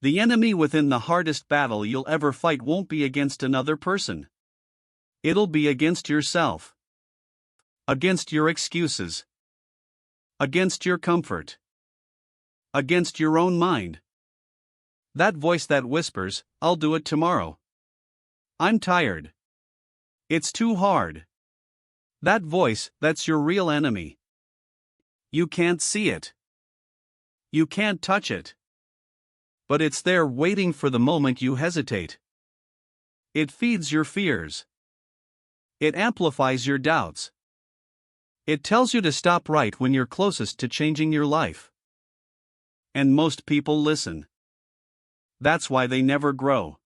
The enemy within the hardest battle you'll ever fight won't be against another person. It'll be against yourself. Against your excuses. Against your comfort. Against your own mind. That voice that whispers, "I'll do it tomorrow. I'm tired. It's too hard." That voice, that's your real enemy. You can't see it. You can't touch it. But it's there waiting for the moment you hesitate. It feeds your fears. It amplifies your doubts. It tells you to stop right when you're closest to changing your life. And most people listen. That's why they never grow.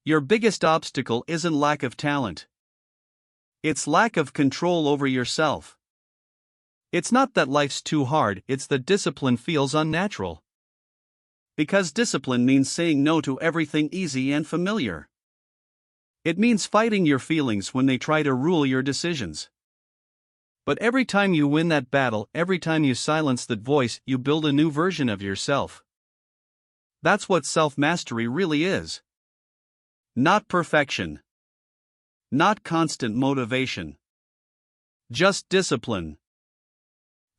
Your biggest obstacle isn't lack of talent. It's lack of control over yourself. It's not that life's too hard, it's that discipline feels unnatural. Because discipline means saying no to everything easy and familiar. It means fighting your feelings when they try to rule your decisions. But every time you win that battle, every time you silence that voice, you build a new version of yourself. That's what self-mastery really is. Not perfection. Not constant motivation. Just discipline.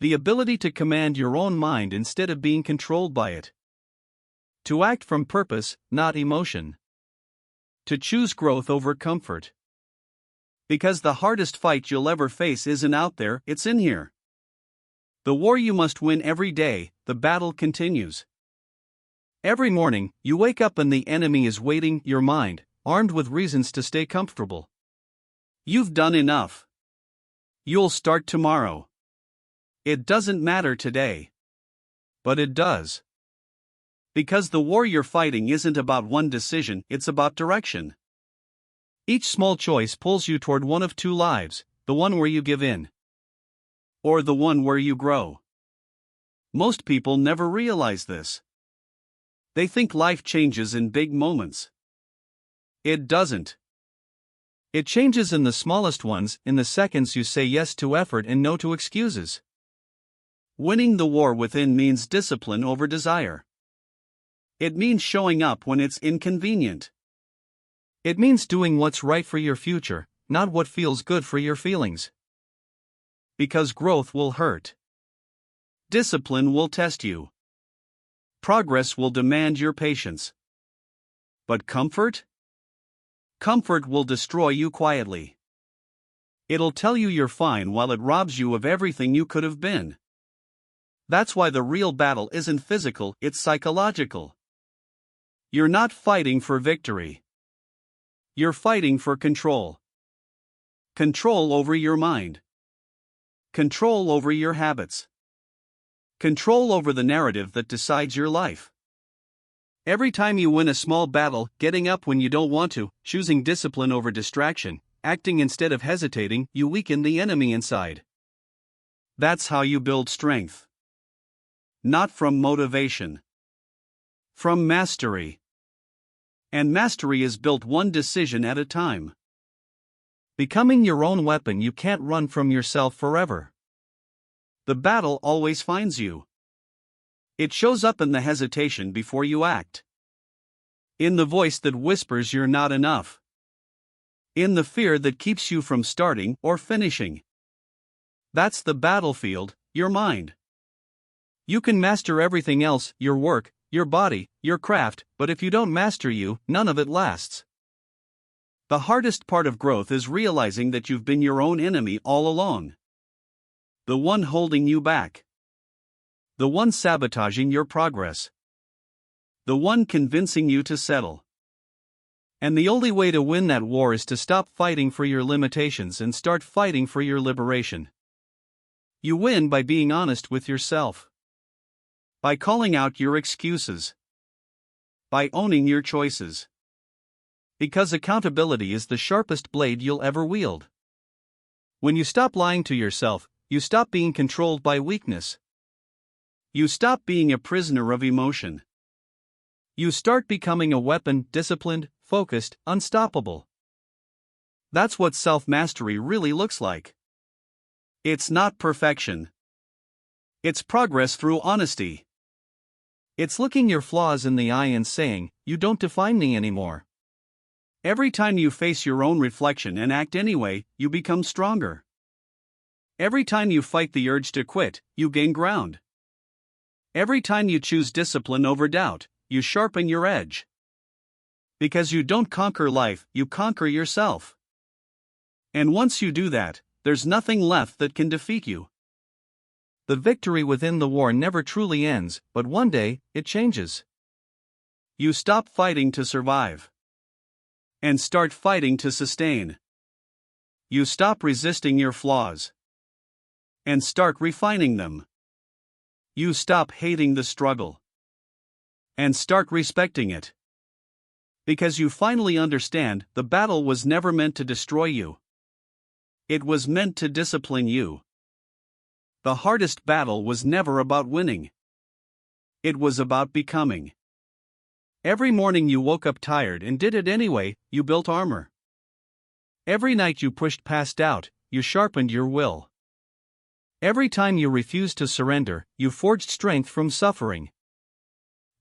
The ability to command your own mind instead of being controlled by it. To act from purpose, not emotion. To choose growth over comfort. Because the hardest fight you'll ever face isn't out there, it's in here. The war you must win every day, the battle continues. Every morning, you wake up and the enemy is waiting, your mind, armed with reasons to stay comfortable. You've done enough. You'll start tomorrow. It doesn't matter today. But it does. Because the war you're fighting isn't about one decision, it's about direction. Each small choice pulls you toward one of two lives, the one where you give in. Or the one where you grow. Most people never realize this. They think life changes in big moments. It doesn't. It changes in the smallest ones, in the seconds you say yes to effort and no to excuses. Winning the war within means discipline over desire. It means showing up when it's inconvenient. It means doing what's right for your future, not what feels good for your feelings. Because growth will hurt. Discipline will test you. Progress will demand your patience. But comfort? Comfort will destroy you quietly. It'll tell you you're fine while it robs you of everything you could have been. That's why the real battle isn't physical, it's psychological. You're not fighting for victory. You're fighting for control. Control over your mind. Control over your habits. Control over the narrative that decides your life. Every time you win a small battle, getting up when you don't want to, choosing discipline over distraction, acting instead of hesitating, you weaken the enemy inside. That's how you build strength. Not from motivation. From mastery. And mastery is built one decision at a time. Becoming your own weapon, you can't run from yourself forever. The battle always finds you. It shows up in the hesitation before you act. In the voice that whispers you're not enough. In the fear that keeps you from starting or finishing. That's the battlefield, your mind. You can master everything else, your work, your body, your craft, but if you don't master you, none of it lasts. The hardest part of growth is realizing that you've been your own enemy all along. The one holding you back. The one sabotaging your progress. The one convincing you to settle. And the only way to win that war is to stop fighting for your limitations and start fighting for your liberation. You win by being honest with yourself. By calling out your excuses. By owning your choices. Because accountability is the sharpest blade you'll ever wield. When you stop lying to yourself, you stop being controlled by weakness. You stop being a prisoner of emotion. You start becoming a weapon, disciplined, focused, unstoppable. That's what self-mastery really looks like. It's not perfection. It's progress through honesty. It's looking your flaws in the eye and saying, "You don't define me anymore." Every time you face your own reflection and act anyway, you become stronger. Every time you fight the urge to quit, you gain ground. Every time you choose discipline over doubt, you sharpen your edge. Because you don't conquer life, you conquer yourself. And once you do that, there's nothing left that can defeat you. The victory within the war never truly ends, but one day, it changes. You stop fighting to survive and start fighting to sustain. You stop resisting your flaws and start refining them. You stop hating the struggle and start respecting it. Because you finally understand the battle was never meant to destroy you. It was meant to discipline you. The hardest battle was never about winning. It was about becoming. Every morning you woke up tired and did it anyway, you built armor. Every night you pushed past doubt, you sharpened your will. Every time you refused to surrender, you forged strength from suffering.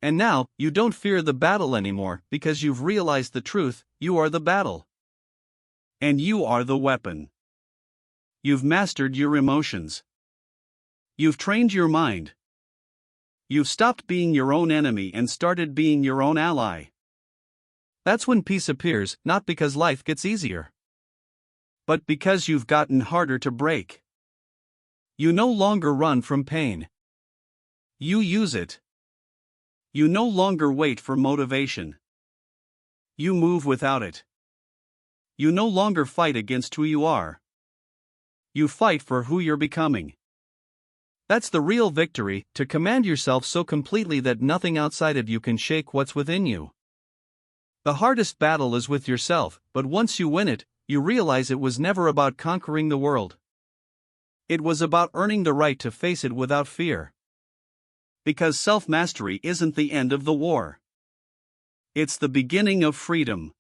And now, you don't fear the battle anymore because you've realized the truth: you are the battle. And you are the weapon. You've mastered your emotions. You've trained your mind. You've stopped being your own enemy and started being your own ally. That's when peace appears, not because life gets easier, but because you've gotten harder to break. You no longer run from pain. You use it. You no longer wait for motivation. You move without it. You no longer fight against who you are. You fight for who you're becoming. That's the real victory, to command yourself so completely that nothing outside of you can shake what's within you. The hardest battle is with yourself, but once you win it, you realize it was never about conquering the world. It was about earning the right to face it without fear. Because self-mastery isn't the end of the war. It's the beginning of freedom.